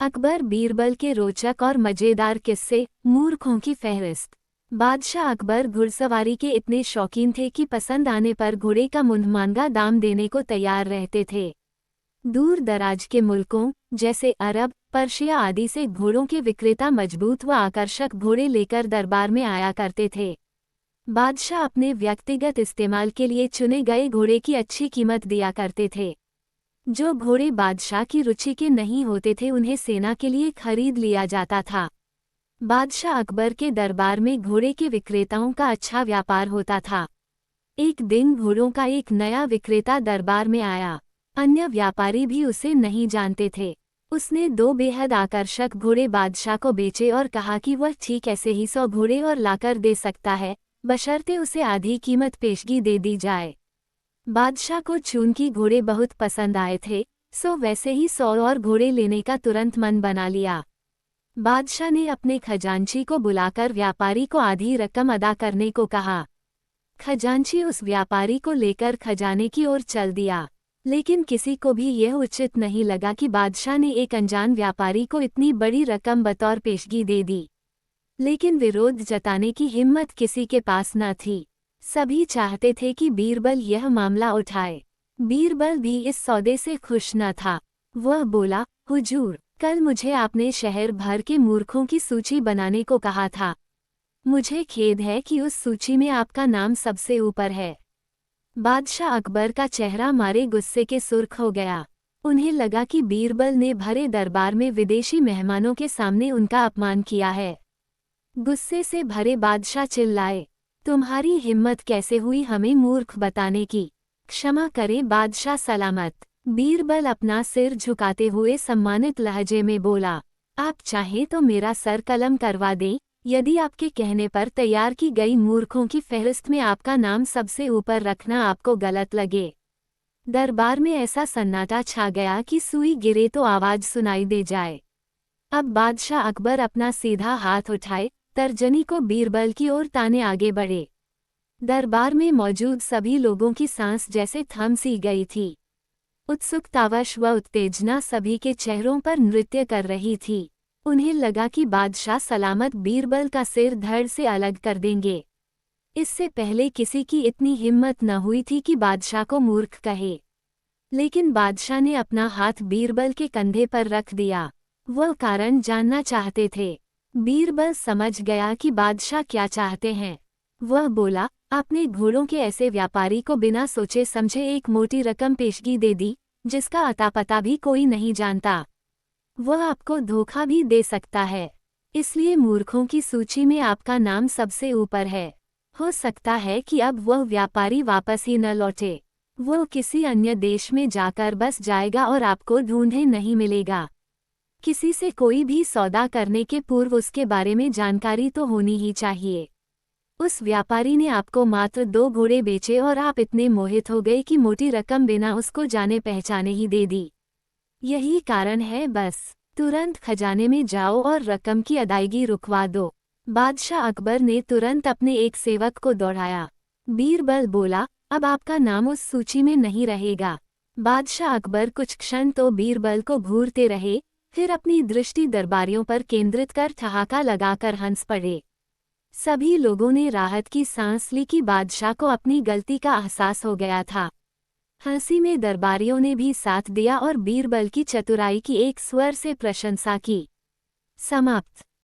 अकबर बीरबल के रोचक और मजेदार किस्से। मूर्खों की फहरिस्त। बादशाह अकबर घुड़सवारी के इतने शौकीन थे कि पसंद आने पर घोड़े का मुंहमांगा दाम देने को तैयार रहते थे। दूर दराज के मुल्कों जैसे अरब, पर्शिया आदि से घोड़ों के विक्रेता मजबूत व आकर्षक घोड़े लेकर दरबार में आया करते थे। बादशाह अपने व्यक्तिगत इस्तेमाल के लिए चुने गए घोड़े की अच्छी कीमत दिया करते थे। जो घोड़े बादशाह की रुचि के नहीं होते थे उन्हें सेना के लिए खरीद लिया जाता था। बादशाह अकबर के दरबार में घोड़े के विक्रेताओं का अच्छा व्यापार होता था। एक दिन घोड़ों का एक नया विक्रेता दरबार में आया। अन्य व्यापारी भी उसे नहीं जानते थे। उसने 2 बेहद आकर्षक घोड़े बादशाह को बेचे और कहा कि वह ठीक ऐसे ही 100 घोड़े और लाकर दे सकता है, बशर्ते उसे आधी कीमत पेशगी दे दी जाए। बादशाह को चूंकि घोड़े बहुत पसंद आए थे, सो वैसे ही 100 और घोड़े लेने का तुरंत मन बना लिया। बादशाह ने अपने खजांची को बुलाकर व्यापारी को आधी रकम अदा करने को कहा। खजांची उस व्यापारी को लेकर खजाने की ओर चल दिया, लेकिन किसी को भी यह उचित नहीं लगा कि बादशाह ने एक अनजान व्यापारी को इतनी बड़ी रकम बतौर पेशगी दे दी। लेकिन विरोध जताने की हिम्मत किसी के पास न थी। सभी चाहते थे कि बीरबल यह मामला उठाए। बीरबल भी इस सौदे से खुश न था। वह बोला, हुजूर, कल मुझे आपने शहर भर के मूर्खों की सूची बनाने को कहा था। मुझे खेद है कि उस सूची में आपका नाम सबसे ऊपर है। बादशाह अकबर का चेहरा मारे गुस्से के सुर्ख हो गया। उन्हें लगा कि बीरबल ने भरे दरबार में विदेशी मेहमानों के सामने उनका अपमान किया है। गुस्से से भरे बादशाह चिल्लाए, तुम्हारी हिम्मत कैसे हुई हमें मूर्ख बताने की? क्षमा करें बादशाह सलामत। बीरबल अपना सिर झुकाते हुए सम्मानित लहजे में बोला, आप चाहें तो मेरा सर कलम करवा दें, यदि आपके कहने पर तैयार की गई मूर्खों की फहरिस्त में आपका नाम सबसे ऊपर रखना आपको गलत लगे। दरबार में ऐसा सन्नाटा छा गया कि सुई गिरे तो आवाज सुनाई दे जाए। अब बादशाह अकबर अपना सीधा हाथ उठाए, तर्जनी को बीरबल की ओर ताने आगे बढ़े। दरबार में मौजूद सभी लोगों की सांस जैसे थम सी गई थी। उत्सुकतावश व उत्तेजना सभी के चेहरों पर नृत्य कर रही थी। उन्हें लगा कि बादशाह सलामत बीरबल का सिर धड़ से अलग कर देंगे। इससे पहले किसी की इतनी हिम्मत न हुई थी कि बादशाह को मूर्ख कहे। लेकिन बादशाह ने अपना हाथ बीरबल के कंधे पर रख दिया। वह कारण जानना चाहते थे। बीरबल समझ गया कि बादशाह क्या चाहते हैं। वह बोला, आपने घोड़ों के ऐसे व्यापारी को बिना सोचे समझे एक मोटी रकम पेशगी दे दी, जिसका अता पता भी कोई नहीं जानता। वह आपको धोखा भी दे सकता है। इसलिए मूर्खों की सूची में आपका नाम सबसे ऊपर है। हो सकता है कि अब वह व्यापारी वापस ही न लौटे। वह किसी अन्य देश में जाकर बस जाएगा और आपको ढूंढे नहीं मिलेगा। किसी से कोई भी सौदा करने के पूर्व उसके बारे में जानकारी तो होनी ही चाहिए। उस व्यापारी ने आपको मात्र 2 घोड़े बेचे और आप इतने मोहित हो गए कि मोटी रकम बिना उसको जाने पहचाने ही दे दी। यही कारण है, बस तुरंत खजाने में जाओ और रकम की अदायगी रुकवा दो। बादशाह अकबर ने तुरंत अपने एक सेवक को दौड़ाया। बीरबल बोला, अब आपका नाम उस सूची में नहीं रहेगा। बादशाह अकबर कुछ क्षण तो बीरबल को घूरते रहे, फिर अपनी दृष्टि दरबारियों पर केंद्रित कर ठहाका लगाकर हंस पड़े। सभी लोगों ने राहत की सांस ली कि बादशाह को अपनी गलती का एहसास हो गया था। हंसी में दरबारियों ने भी साथ दिया और बीरबल की चतुराई की एक स्वर से प्रशंसा की। समाप्त।